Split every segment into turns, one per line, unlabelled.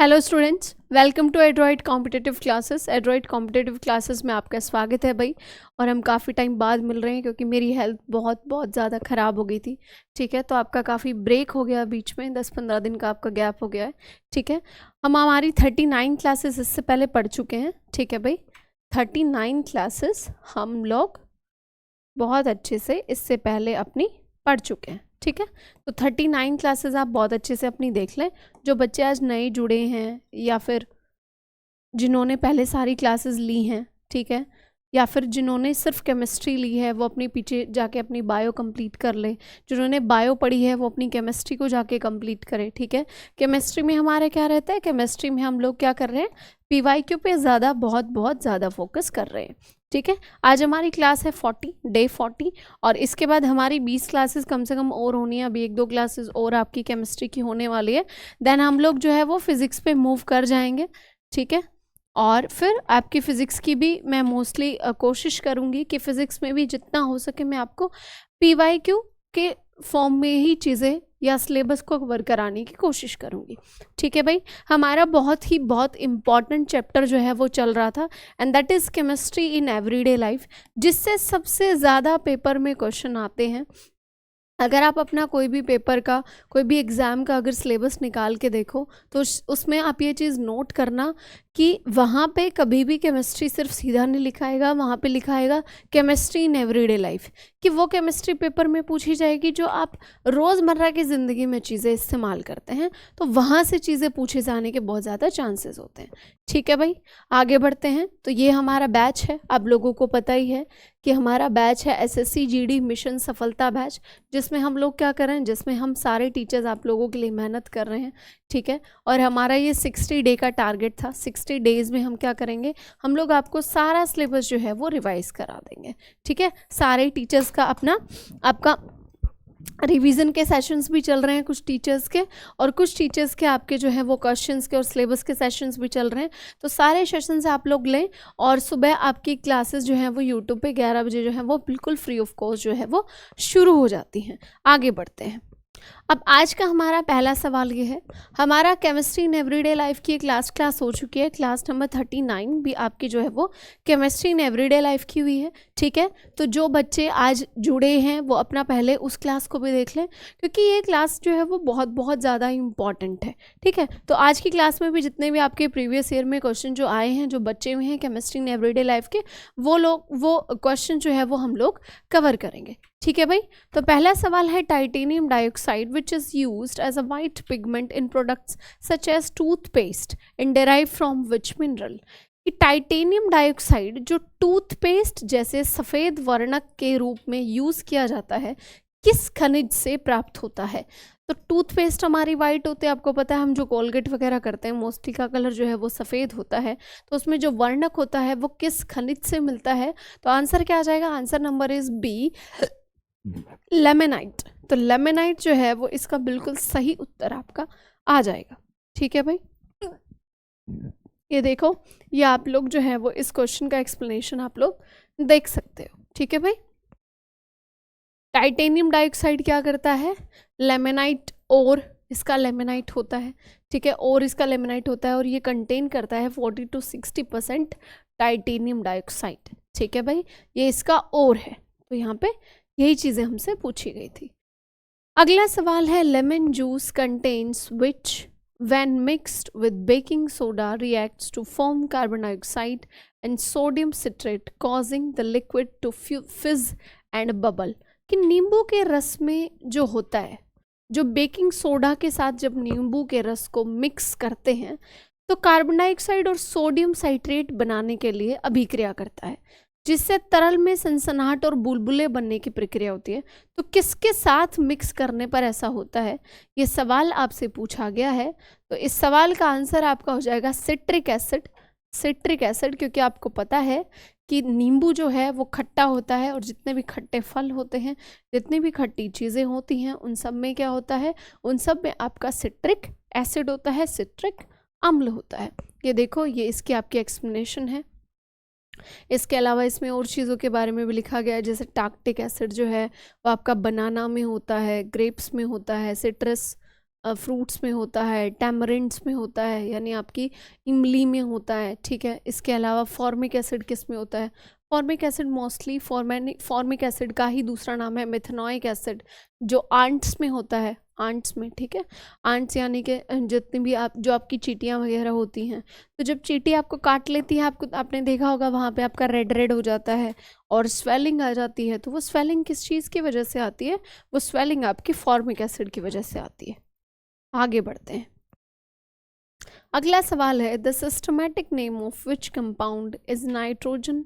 Hello students, welcome to Adroit competitive classes. Adroit competitive classes में आपका स्वागत है भाई। और हम काफ़ी टाइम बाद मिल रहे हैं क्योंकि मेरी हेल्थ बहुत ज़्यादा ख़राब हो गई थी। ठीक है, तो आपका काफ़ी ब्रेक हो गया, बीच में 10-15 दिन का आपका गैप हो गया है। ठीक है, हम हमारी 39 क्लासेस इससे पहले पढ़ चुके हैं। ठीक है भाई, 39 क्लासेस हम लोग बहुत अच्छे से इससे पहले अपनी पढ़ चुके हैं। ठीक है, तो 39 क्लासेस आप बहुत अच्छे से अपनी देख लें। जो बच्चे आज नए जुड़े हैं या फिर जिन्होंने पहले सारी क्लासेस ली हैं, ठीक है, या फिर जिन्होंने सिर्फ केमिस्ट्री ली है वो अपनी पीछे जाके अपनी बायो कंप्लीट कर ले। जिन्होंने बायो पढ़ी है वो अपनी केमिस्ट्री को जाके कंप्लीट करे। ठीक है, केमिस्ट्री में हमारा क्या रहता है, केमिस्ट्री में हम लोग क्या कर रहे हैं, PYQ पे ज़्यादा बहुत ज़्यादा फोकस कर रहे हैं। ठीक है, आज हमारी क्लास है 40 डे 40 और इसके बाद हमारी 20 क्लासेस कम से कम और होनी है। अभी 1-2 क्लासेस और आपकी केमिस्ट्री की होने वाली है। देन हम लोग जो है वो फिज़िक्स पे मूव कर जाएंगे। ठीक है, और फिर आपकी फ़िज़िक्स की भी मैं मोस्टली कोशिश करूँगी कि फ़िज़िक्स में भी जितना हो सके मैं आपको PYQ के फॉर्म में ही चीज़ें या सिलेबस को कवर कराने की कोशिश करूँगी। ठीक है भाई, हमारा बहुत इम्पॉर्टेंट चैप्टर जो है वो चल रहा था and that is chemistry in everyday life, जिससे सबसे ज़्यादा पेपर में क्वेश्चन आते हैं। अगर आप अपना कोई भी पेपर का, कोई भी एग्ज़ाम का अगर सिलेबस निकाल के देखो तो उसमें आप ये चीज़ नोट करना कि वहाँ पे कभी भी केमिस्ट्री सिर्फ सीधा नहीं लिखाएगा, वहाँ पे लिखाएगा केमिस्ट्री इन एवरीडे लाइफ, कि वो केमिस्ट्री पेपर में पूछी जाएगी जो आप रोज़मर्रा की ज़िंदगी में चीज़ें इस्तेमाल करते हैं, तो वहाँ से चीज़ें पूछे जाने के बहुत ज़्यादा चांसेस होते हैं। ठीक है भाई, आगे बढ़ते हैं। तो ये हमारा बैच है, आप लोगों को पता ही है कि हमारा बैच है SSC GD मिशन सफलता बैच, जिसमें हम लोग क्या कर रहे हैं, जिसमें हम सारे टीचर्स आप लोगों के लिए मेहनत कर रहे हैं। ठीक है, और हमारा ये 60 डे का टारगेट था। 60 डेज़ में हम क्या करेंगे, हम लोग आपको सारा सिलेबस जो है वो रिवाइज करा देंगे। ठीक है, सारे टीचर्स का आपका रिवीजन के सेशंस भी चल रहे हैं कुछ टीचर्स के, और कुछ टीचर्स के आपके जो है वो क्वेश्चंस के और सिलेबस के सेशंस भी चल रहे हैं। तो सारे सेशंस आप लोग लें और सुबह आपकी क्लासेस जो हैं वो यूट्यूब पे 11 बजे जो है वो बिल्कुल फ्री ऑफ कॉस्ट जो है वो शुरू हो जाती हैं। आगे बढ़ते हैं। अब आज का हमारा पहला सवाल ये है, हमारा केमिस्ट्री इन एवरीडे लाइफ की एक लास्ट क्लास हो चुकी है, क्लास नंबर 39 भी आपकी जो है वो केमिस्ट्री इन एवरीडे लाइफ की हुई है। ठीक है, तो जो बच्चे आज जुड़े हैं वो अपना पहले उस क्लास को भी देख लें, क्योंकि ये क्लास जो है वो बहुत ज़्यादा इम्पॉर्टेंट है। ठीक है, तो आज की क्लास में भी जितने भी आपके प्रीवियस ईयर में क्वेश्चन जो आए हैं, जो बच्चे हुए हैं केमिस्ट्री इन एवरीडे लाइफ के, वो क्वेश्चन जो है वो हम लोग कवर करेंगे। ठीक है भाई, तो पहला सवाल है titanium dioxide which is used as a white pigment in products such as toothpaste and derive from which mineral. कि टाइटेनियम डाइऑक्साइड जो टूथपेस्ट जैसे सफ़ेद वर्णक के रूप में यूज़ किया जाता है, किस खनिज से प्राप्त होता है। तो टूथपेस्ट हमारी वाइट होते हैं, आपको पता है, हम जो कोलगेट वगैरह करते हैं मोस्टली का कलर जो है वो सफ़ेद होता है, तो उसमें जो वर्णक होता है वो किस खनिज से मिलता है। तो आंसर क्या आ जाएगा, आंसर नंबर इज़ बी, लेमेनाइट। तो लेमेनाइट जो है वो इसका बिल्कुल सही उत्तर आपका आ जाएगा। ठीक है भाई, ये देखो, ये आप लोग जो है वो इस क्वेश्चन का एक्सप्लेनेशन आप लोग देख सकते हो। ठीक है भाई, टाइटेनियम डाइऑक्साइड क्या करता है, लेमेनाइट और इसका लेमेनाइट होता है। ठीक है, और इसका लेमेनाइट होता है और ये कंटेन करता है 40 to 60% टाइटेनियम डाइऑक्साइड। ठीक है भाई, ये इसका और है, तो यहाँ पे यही चीज़ें हमसे पूछी गई थी। अगला सवाल है, lemon juice contains which when mixed with baking soda reacts to form carbon dioxide and sodium citrate causing the liquid to fizz and bubble। कि नींबू के रस में जो होता है, जो बेकिंग सोडा के साथ जब नींबू के रस को मिक्स करते हैं तो कार्बन डाइऑक्साइड और सोडियम साइट्रेट बनाने के लिए अभिक्रिया करता है, जिससे तरल में सनसनाहट और बुलबुले बनने की प्रक्रिया होती है। तो किसके साथ मिक्स करने पर ऐसा होता है, ये सवाल आपसे पूछा गया है। तो इस सवाल का आंसर आपका हो जाएगा सिट्रिक एसिड। सिट्रिक एसिड, क्योंकि आपको पता है कि नींबू जो है वो खट्टा होता है और जितने भी खट्टे फल होते हैं, जितनी भी खट्टी चीज़ें होती हैं, उन सब में क्या होता है, उन सब में आपका सिट्रिक एसिड होता है, सिट्रिक अम्ल होता है। ये देखो, ये इसकी आपकी एक्सप्लेनेशन है। इसके अलावा इसमें और चीज़ों के बारे में भी लिखा गया है, जैसे टाक्टिक एसिड जो है वो आपका बनाना में होता है, ग्रेप्स में होता है, सिट्रस फ्रूट्स में होता है, टैमरिंड्स में होता है, यानी आपकी इमली में होता है, ठीक है। इसके अलावा फॉर्मिक एसिड किस में होता है? Formic acid mostly formic acid का ही दूसरा नाम है मिथेनॉइक एसिड, जो आंट्स में होता है, आंट्स में, ठीक है। आंट्स यानी कि जितनी भी जो आपकी चींटियाँ वगैरह होती हैं, तो जब चींटी आपको काट लेती है, आपने देखा होगा वहाँ पे आपका रेड रेड हो जाता है और स्वेलिंग आ जाती है। तो वो स्वेलिंग किस चीज़ की वजह से आती है? वो स्वेलिंग आपकी फॉर्मिक एसिड की वजह से आती है। आगे बढ़ते हैं। अगला सवाल है, the systematic name of which compound is nitrogen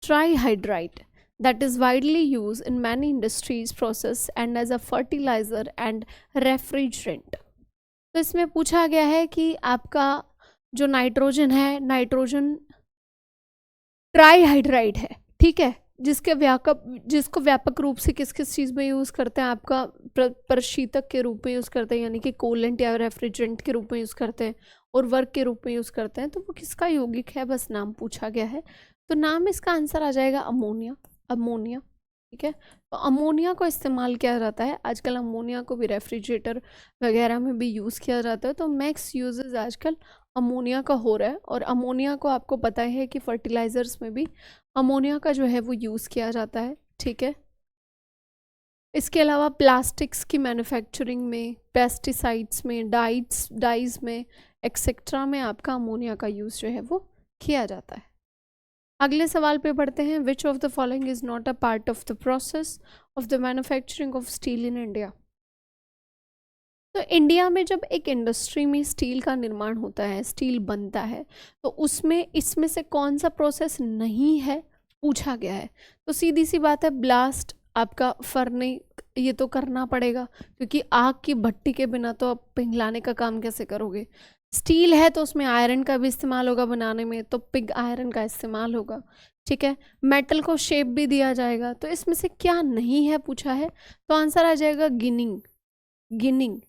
trihydride that is widely used in many industries process and as a fertilizer and refrigerant। तो इसमें पूछा गया है कि आपका जो नाइट्रोजन है, नाइट्रोजन ट्राईहाइड्राइड है, ठीक है, जिसको व्यापक रूप से किस किस चीज़ में यूज़ करते हैं? आपका प्रशीतक के रूप में यूज़ करते हैं, यानी कि कूलेंट या रेफ्रिजरेंट के रूप में यूज़ करते हैं, और वर्क के रूप में यूज़ करते हैं। तो वो किसका यौगिक है? बस नाम पूछा गया है, तो नाम इसका आंसर आ जाएगा अमोनिया। अमोनिया, ठीक है। तो अमोनिया को इस्तेमाल किया जाता है आजकल, अमोनिया को भी रेफ्रिजरेटर वगैरह में भी यूज़ किया जाता है। तो मैक्स यूजेस आजकल अमोनिया का हो रहा है, और अमोनिया को आपको पता है कि फर्टिलाइज़र्स में भी अमोनिया का जो है वो यूज़ किया जाता है, ठीक है। इसके अलावा प्लास्टिक्स की मैन्युफैक्चरिंग में, पेस्टिसाइड्स में, डाइज में, एक्सेट्रा में आपका अमोनिया का यूज़ जो है वो किया जाता है। अगले सवाल पे पढ़ते हैं, which of the following is not a part of the process of the manufacturing of steel in India. तो इंडिया में जब एक इंडस्ट्री में स्टील का निर्माण होता है, स्टील बनता है, तो उसमें इसमें से कौन सा प्रोसेस नहीं है पूछा गया है। तो सीधी सी बात है, ब्लास्ट आपका फरने ये तो करना पड़ेगा, क्योंकि आग की भट्टी के बिना तो आप पिघलाने का काम कैसे करोगे। स्टील है तो उसमें आयरन का भी इस्तेमाल होगा बनाने में, तो पिग आयरन का इस्तेमाल होगा, ठीक है। मेटल को शेप भी दिया जाएगा। तो इसमें से क्या नहीं है पूछा है, तो आंसर आ जाएगा गिनिंग। गिनिंग,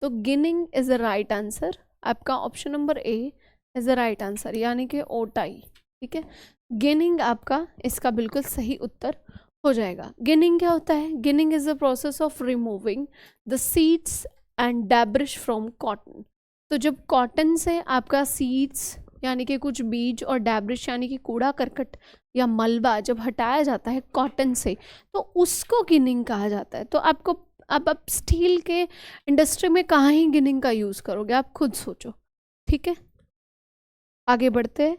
तो ginning is the right answer. आपका option number A is the right answer, यानी कि ओटाई, ठीक है। गिनिंग आपका इसका बिल्कुल सही उत्तर हो जाएगा। गिनिंग क्या होता है? Ginning is the process of removing the seeds and डेब्रिश from cotton. तो जब कॉटन से आपका सीड्स यानी कि कुछ बीज और डेब्रिश यानी कि कूड़ा करकट या मलबा जब हटाया जाता है कॉटन से, तो उसको गिनिंग कहा जाता है। तो आपको अब आप स्टील के इंडस्ट्री में कहाँ ही गिनिंग का यूज़ करोगे, आप खुद सोचो, ठीक है। आगे बढ़ते हैं।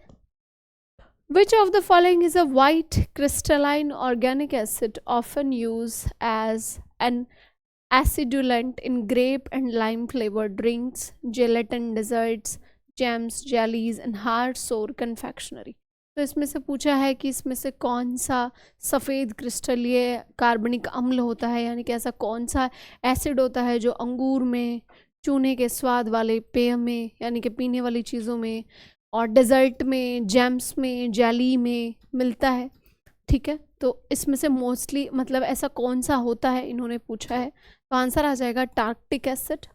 Which of the following is a white crystalline organic acid often used as an acidulant in grape and lime flavored drinks, gelatin desserts, jams, jellies and hard sour confectionery? तो इसमें से पूछा है कि इसमें से कौन सा सफ़ेद क्रिस्टलीय कार्बनिक अम्ल होता है, यानी कि ऐसा कौन सा एसिड होता है जो अंगूर में, चूने के स्वाद वाले पेय में यानी कि पीने वाली चीज़ों में, और डेजर्ट में, जैम्स में, जेली में मिलता है, ठीक है। तो इसमें से मोस्टली मतलब ऐसा कौन सा होता है इन्होंने पूछा है। तो आंसर आ जाएगा टार्क्टिक एसिड।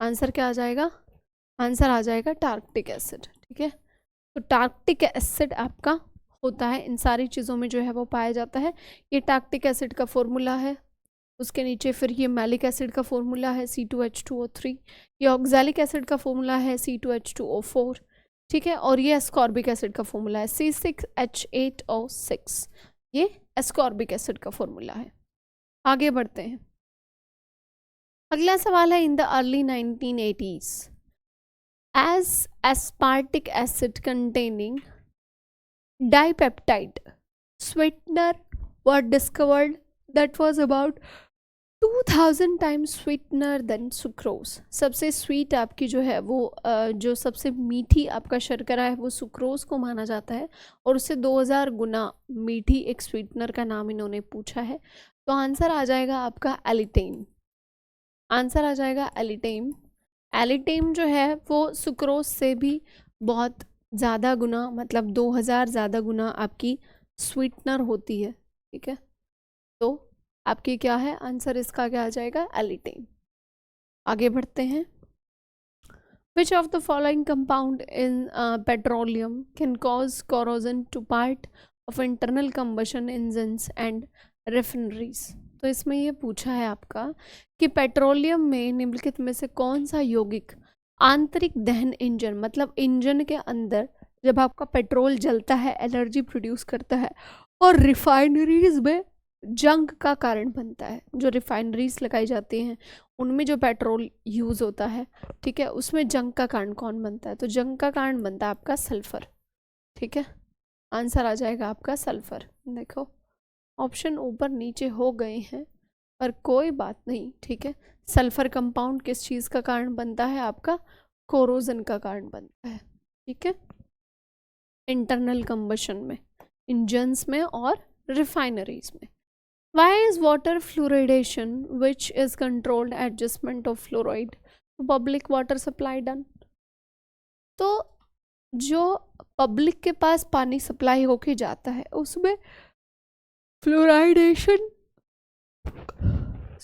आंसर क्या आ जाएगा? आंसर आ जाएगा टार्क्टिक एसिड, ठीक है। तो टार्क्टिक एसिड आपका होता है इन सारी चीज़ों में जो है वो पाया जाता है। ये टार्क्टिक एसिड का फॉर्मूला है, उसके नीचे फिर ये मैलिक एसिड का फॉर्मूला है C2H2O3, ये ऑक्सैलिक एसिड का फॉर्मूला है C2H2O4, ठीक है। और ये एस्कॉर्बिक एसिड का फॉर्मूला है C6H8O6, ये एस्कॉर्बिक एसिड का फॉर्मूला है। आगे बढ़ते हैं। अगला सवाल है, in the early 1980s as aspartic acid containing dipeptide sweetener were discovered that was about 2000 times sweetener than sucrose। सबसे स्वीट आपकी जो है वो जो सबसे मीठी आपका शर्करा है वो सुक्रोज को माना जाता है, और उससे 2000 गुना मीठी एक स्वीटनर का नाम इन्होंने पूछा है। तो आंसर आ जाएगा आपका एलिटेम। आंसर आ जाएगा एलिटेम। एलिटेम जो है वो सुक्रोज से भी बहुत ज़्यादा गुना, मतलब 2000 ज़्यादा गुना आपकी स्वीटनर होती है, ठीक है। तो आपकी क्या है आंसर, इसका क्या आ जाएगा? एलिटेम। आगे बढ़ते हैं। Which of the following compound in petroleum can cause corrosion to part of internal combustion engines and refineries? तो इसमें ये पूछा है आपका कि पेट्रोलियम में निम्नलिखित में से कौन सा यौगिक आंतरिक दहन इंजन, मतलब इंजन के अंदर जब आपका पेट्रोल जलता है एनर्जी प्रोड्यूस करता है और रिफाइनरीज में जंग का कारण बनता है। जो रिफाइनरीज लगाई जाती हैं उनमें जो पेट्रोल यूज़ होता है, ठीक है, उसमें जंग का कारण कौन बनता है? तो जंग का कारण बनता है आपका सल्फर। ठीक है, आंसर आ जाएगा आपका सल्फर। देखो ऑप्शन ऊपर नीचे हो गए हैं पर कोई बात नहीं, ठीक है। सल्फर कंपाउंड किस चीज़ का कारण बनता है? आपका कोरोजन का कारण बनता है, ठीक है, इंटरनल कंबशन में, इंजन्स में और रिफाइनरीज में। Why is water fluoridation, which is controlled adjustment of fluoride to public water supply done? तो जो पब्लिक के पास पानी सप्लाई होके जाता है उसमें फ्लोराइडेशन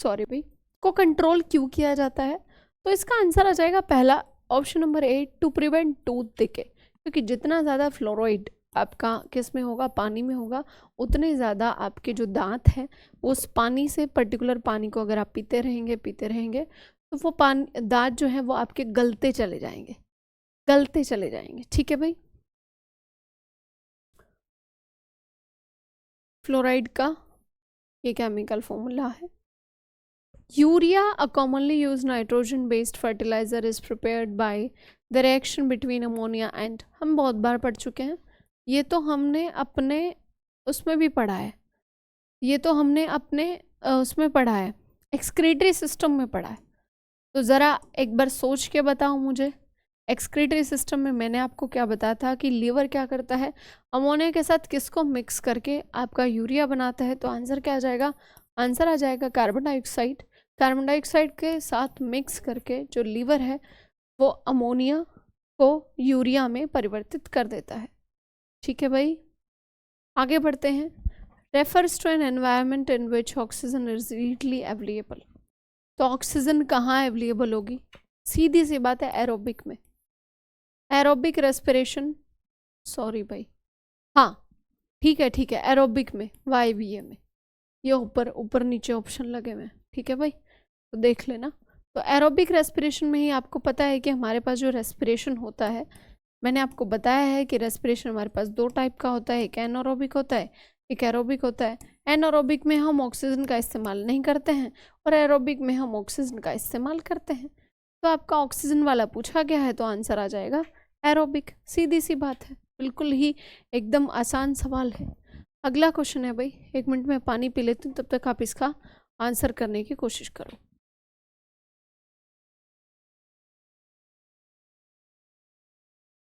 भाई को कंट्रोल क्यों किया जाता है? तो इसका आंसर आ जाएगा पहला option number 8, to prevent tooth decay. क्योंकि जितना ज़्यादा फ्लोराइड आपका किस में होगा, पानी में होगा, उतने ज़्यादा आपके जो दांत हैं उस पानी से, पर्टिकुलर पानी को अगर आप पीते रहेंगे तो वो पानी, दांत जो है वो आपके गलते चले जाएंगे। ठीक है भाई, फ्लोराइड का ये केमिकल फॉर्मूला है। Urea, a commonly use nitrogen based fertilizer, is prepared by the reaction between ammonia and, हम बहुत बार पढ़ चुके हैं ये, तो हमने अपने उसमें भी पढ़ा है, ये तो हमने अपने उसमें पढ़ा है, एक्सक्रीटरी सिस्टम में पढ़ा है। तो ज़रा एक बार सोच के बताओ मुझे, एक्सक्रीटरी सिस्टम में मैंने आपको क्या बताया था कि लीवर क्या करता है, अमोनिया के साथ किसको मिक्स करके आपका यूरिया बनाता है? तो आंसर क्या आ जाएगा? आंसर आ जाएगा कार्बन डाइऑक्साइड। कार्बन डाइऑक्साइड के साथ मिक्स करके जो लीवर है वो अमोनिया को यूरिया में परिवर्तित कर देता है। ठीक है भाई, आगे बढ़ते हैं। Refers to an environment in which oxygen is readily available. तो ऑक्सीजन कहाँ अवेलेबल होगी? सीधी सी बात है, एरोबिक में, एरोबिक रेस्पिरेशन, सॉरी भाई, हाँ ठीक है एरोबिक में, YBA में, ये ऊपर नीचे ऑप्शन लगे हुए हैं। ठीक है भाई, तो देख लेना। तो एरोबिक रेस्पिरेशन में ही आपको पता है कि हमारे पास जो रेस्पिरेशन होता है, मैंने आपको बताया है कि रेस्पिरेशन हमारे पास दो टाइप का होता है, एक एनारोबिक होता है, एक एरोबिक होता है। एनारोबिक में हम ऑक्सीजन का इस्तेमाल नहीं करते हैं और एरोबिक में हम ऑक्सीजन का इस्तेमाल करते हैं। तो आपका ऑक्सीजन वाला पूछा गया है तो आंसर आ जाएगा एरोबिक। सीधी सी बात है, बिल्कुल ही एकदम आसान सवाल है। अगला क्वेश्चन है भाई, 1 मिनट में पानी पी लेती हूँ, तब तक आप इसका आंसर करने की कोशिश करो।